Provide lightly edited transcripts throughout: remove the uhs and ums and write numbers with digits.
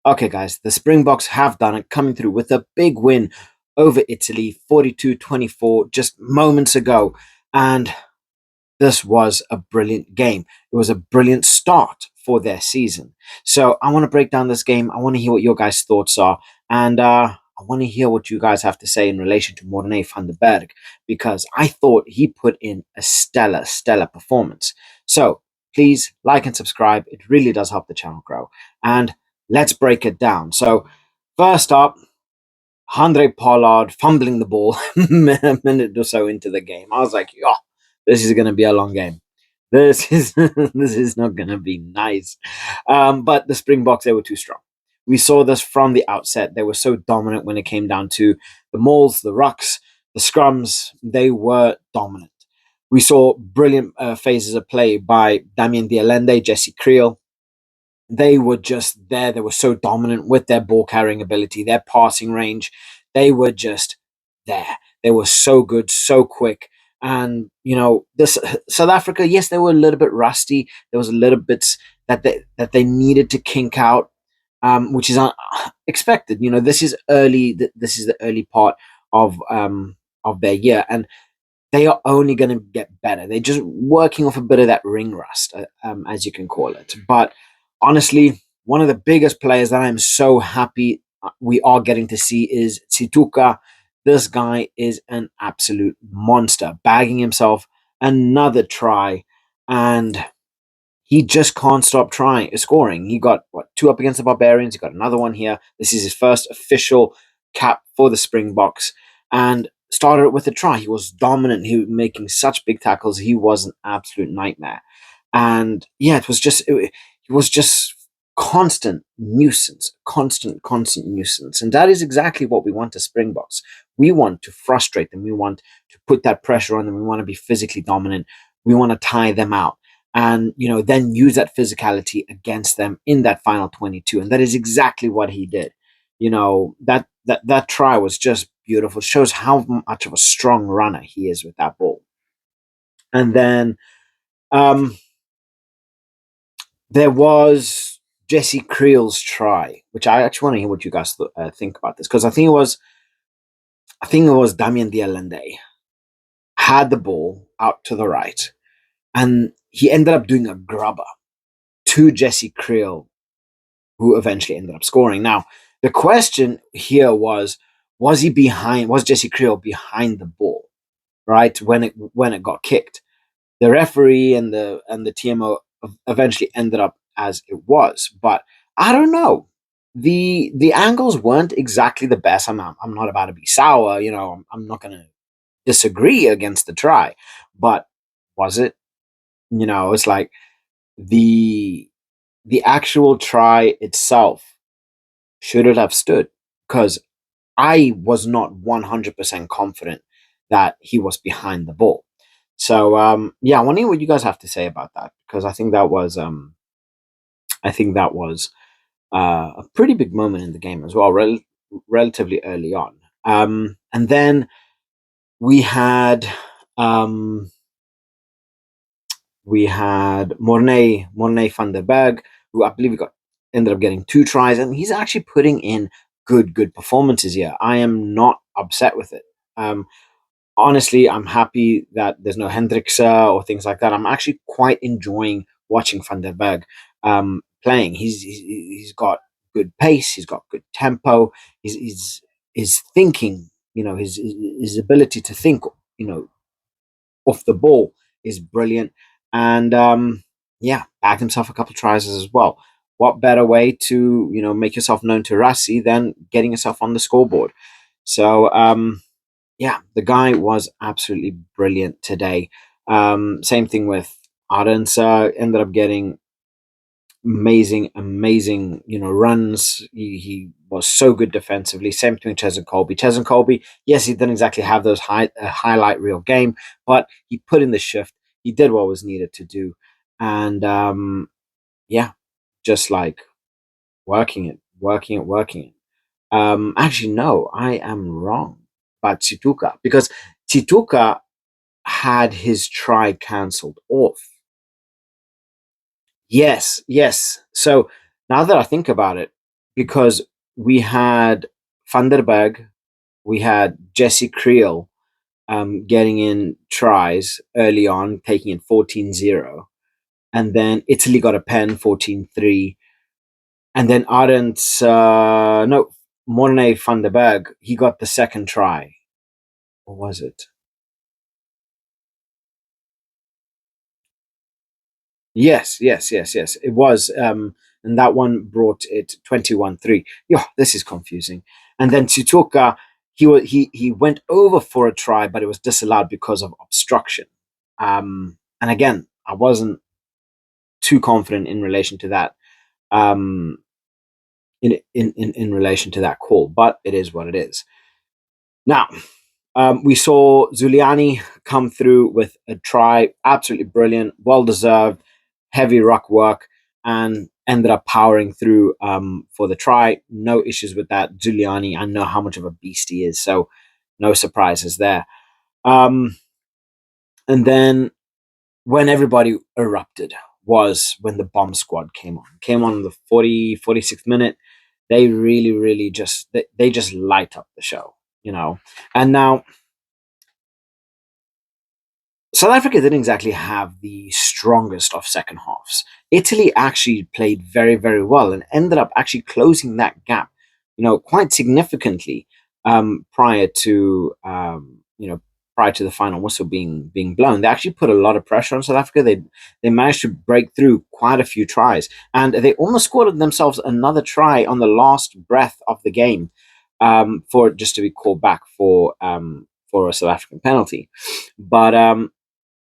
Okay, guys, the Springboks have done it, coming through with a big win over Italy, 42-24, just moments ago. And this was a brilliant game. It was a brilliant start for their season. So I want to break down this game. I want to hear what your guys' thoughts are. And I want to hear what you guys have to say in relation to Morné van den Berg, because I thought he put in a stellar performance. So please like and subscribe. It really does help the channel grow. And let's break it down. So first up, Andre Pollard fumbling the ball a minute or so into the game. I was like, oh, this is going to be a long game. This is this is not going to be nice. But the Springboks, they were too strong. We saw this from the outset. They were so dominant when it came down to the mauls, the rucks, the scrums. They were dominant. We saw brilliant phases of play by Damien Dialende, Jesse Creel. They were just there. They were so dominant with their ball carrying ability, their passing range. They were just there. They were so good, so quick. And this South Africa, yes, they were a little bit rusty. There was a little bits that they needed to kink out, which is expected. This is early. This is the early part of their year, and they are only going to get better. They're just working off a bit of that ring rust, as you can call it. But honestly, one of the biggest players that I'm so happy we are getting to see is Tsituka. This guy is an absolute monster, bagging himself another try, and he just can't stop scoring. He got two up against the Barbarians. He got another one here. This is his first official cap for the Springboks, and started it with a try. He was dominant. He was making such big tackles. He was an absolute nightmare. And yeah, it was just constant nuisance, constant nuisance. And that is exactly what we want as Springboks. We want to frustrate them. We want to put that pressure on them. We want to be physically dominant. We want to tie them out and then use that physicality against them in that final 22. And that is exactly what he did. That try was just beautiful. It shows how much of a strong runner he is with that ball. And then there was Jesse Creel's try, which I actually want to hear what you guys think about this, because I think it was Damien Dialende had the ball out to the right, and he ended up doing a grubber to Jesse Creel, who eventually ended up scoring. Now, the question here was Jesse Creel behind the ball, right, when it got kicked? The referee and the TMO eventually ended up as it was, but I don't know. The angles weren't exactly the best. I'm not about to be sour, I'm not going to disagree against the try, but was it? It's like the actual try itself, should it have stood? Because I was not 100% confident that he was behind the ball. So yeah, I want to hear what you guys have to say about that, because I think that was a pretty big moment in the game as well, relatively early on. And then we had Morné van den Berg, who I believe ended up getting two tries, and he's actually putting in good performances here. I am not upset with it. Honestly, I'm happy that there's no Hendricks or things like that. I'm actually quite enjoying watching Van den Berg playing. He's got good pace. He's got good tempo. His thinking, his ability to think, off the ball is brilliant. And yeah, bagged himself a couple of tries as well. What better way to make yourself known to Rassie than getting yourself on the scoreboard? So yeah, the guy was absolutely brilliant today. Same thing with Arendse, ended up getting amazing runs. He was so good defensively. Same thing with Cheslin Colby. Yes, he didn't exactly have those highlight reel game, but he put in the shift. He did what was needed to do, and yeah, just like working it. Actually, no, I am wrong about Tsituka, because Tsituka had his try cancelled off. Yes. So now that I think about it, because we had Van der Berg, we had Jesse Creel getting in tries early on, taking it 14-0. And then Italy got a pen 14-3. And then Arendt, no, Mornay van der Berg, he got the second try. Or was it? Yes, yes, yes, yes. It was. And that one brought it 21-3. Yeah, this is confusing. And then Tutuka, he went over for a try, but it was disallowed because of obstruction. And again, I wasn't too confident in relation to that. Um, in relation to that call, but it is what it is. Now, we saw Zuliani come through with a try, absolutely brilliant, well deserved, heavy ruck work, and ended up powering through for the try. No issues with that. Zuliani, I know how much of a beast he is, so no surprises there. Um, and then when everybody erupted was when the bomb squad came on. Came on the 46th minute. They really, really just they just light up the show, you know. And now South Africa didn't exactly have the strongest of second halves. Italy actually played very, very well and ended up actually closing that gap, quite significantly prior to prior to the final whistle being blown. They actually put a lot of pressure on South Africa. They managed to break through quite a few tries, and they almost scored themselves another try on the last breath of the game, for just to be called back for a South African penalty, but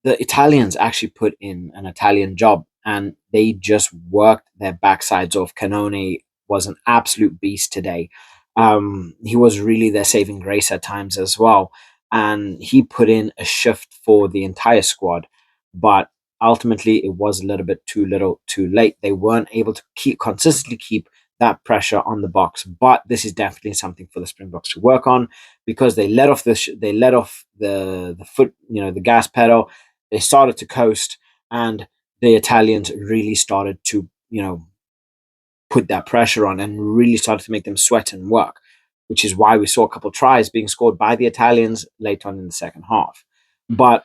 the Italians actually put in an Italian job and they just worked their backsides off. Canone was an absolute beast today. He was really their saving grace at times as well. And he put in a shift for the entire squad. But ultimately, it was a little bit too little too late. They weren't able to consistently keep that pressure on the box. But this is definitely something for the Springboks to work on because they let off they let off the foot, the gas pedal. They started to coast, and the Italians really started to, put that pressure on and really started to make them sweat and work, which is why we saw a couple of tries being scored by the Italians late on in the second half. But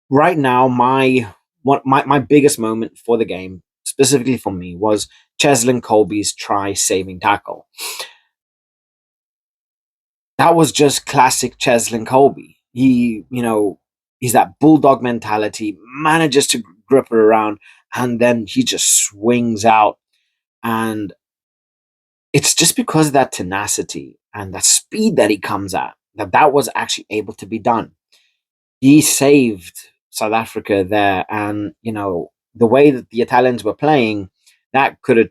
right now, my biggest moment for the game, specifically for me, was Cheslin Colby's try saving tackle. That was just classic Cheslin Colby. He's that bulldog mentality, manages to grip it around, and then he just swings out. And it's just because of that tenacity and that speed that he comes at that was actually able to be done. He saved South Africa there, and the way that the Italians were playing, that could have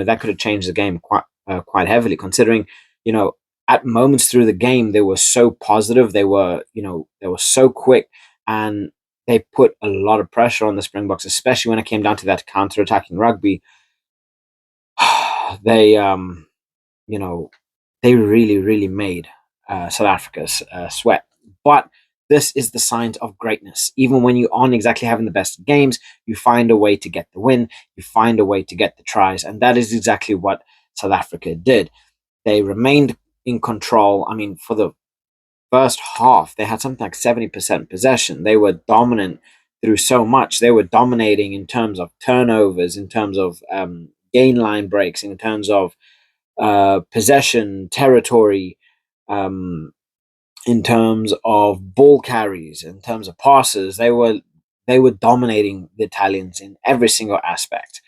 that could have changed the game quite heavily. Considering you know at moments through the game they were so positive, they were so quick, and they put a lot of pressure on the Springboks, especially when it came down to that counter-attacking rugby. they you know they really, really made South Africa's sweat. But this is the signs of greatness. Even when you aren't exactly having the best games, you find a way to get the win, you find a way to get the tries. And that is exactly what South Africa did. They remained in control. I mean, for the first half, they had something like 70% possession. They were dominant through so much. They were dominating in terms of turnovers, in terms of gain line breaks, in terms of possession, territory, um, in terms of ball carries, in terms of passes. They were dominating the Italians in every single aspect.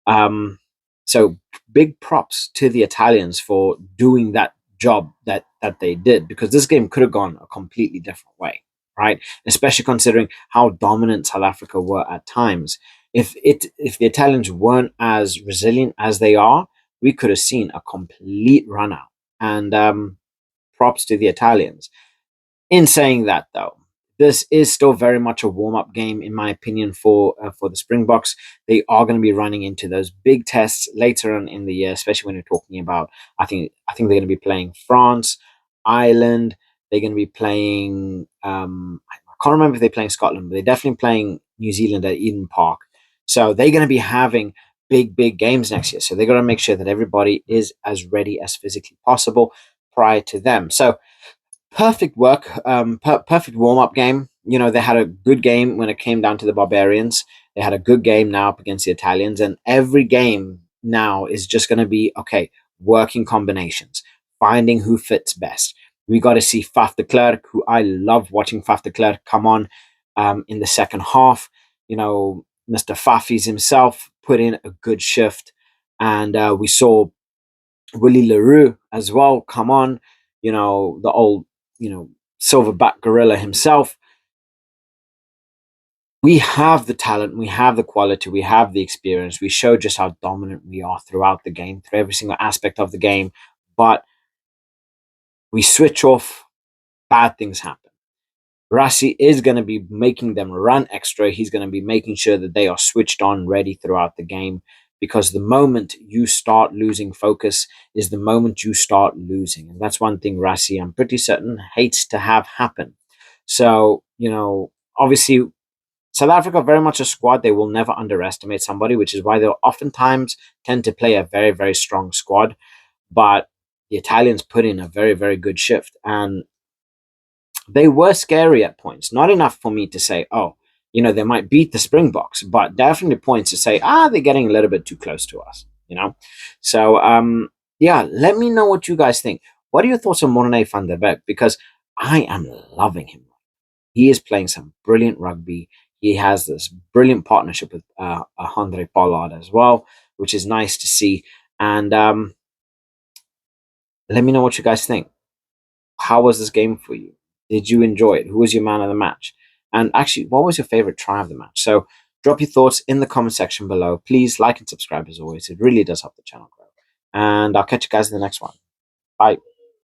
Um, so big props to the Italians for doing that job that they did, because this game could have gone a completely different way, right? Especially considering how dominant South Africa were at times. If the Italians weren't as resilient as they are, we could have seen a complete run out. And props to the Italians. In saying that, though, this is still very much a warm-up game, in my opinion, for the Springboks. They are going to be running into those big tests later on in the year, especially when you're talking about. I think they're going to be playing France, Ireland. They're going to be playing. I can't remember if they're playing Scotland, but they're definitely playing New Zealand at Eden Park. So they're going to be having big games next year. So they got to make sure that everybody is as ready as physically possible prior to them. So perfect work, perfect warm up game. You know, they had a good game when it came down to the Barbarians. They had a good game now up against the Italians, and every game now is just going to be okay, working combinations, finding who fits best. We got to see Faf de Klerk, who I love watching Faf de Klerk come on in the second half. You know, Mr. Fafi's himself put in a good shift, and we saw Willie LaRue as well. Come on, you know, the old, you know, silverback gorilla himself. We have the talent, we have the quality, we have the experience. We show just how dominant we are throughout the game, through every single aspect of the game. But we switch off, bad things happen. Rassie is going to be making them run extra. He's going to be making sure that they are switched on, ready throughout the game. Because the moment you start losing focus is the moment you start losing. And that's one thing Rassie, I'm pretty certain, hates to have happen. So, you know, obviously, South Africa very much a squad. They will never underestimate somebody, which is why they'll oftentimes tend to play a very strong squad. But the Italians put in a very good shift. And they were scary at points. Not enough for me to say, oh, you know, they might beat the Springboks, but definitely points to say, they're getting a little bit too close to us, you know? So, yeah, let me know what you guys think. What are your thoughts on Morne van der Beek? Because I am loving him. He is playing some brilliant rugby. He has this brilliant partnership with Andre Pollard as well, which is nice to see. And let me know what you guys think. How was this game for you? Did you enjoy it? Who was your man of the match? And actually, what was your favorite try of the match? So drop your thoughts in the comment section below. Please like and subscribe as always. It really does help the channel grow. And I'll catch you guys in the next one. Bye.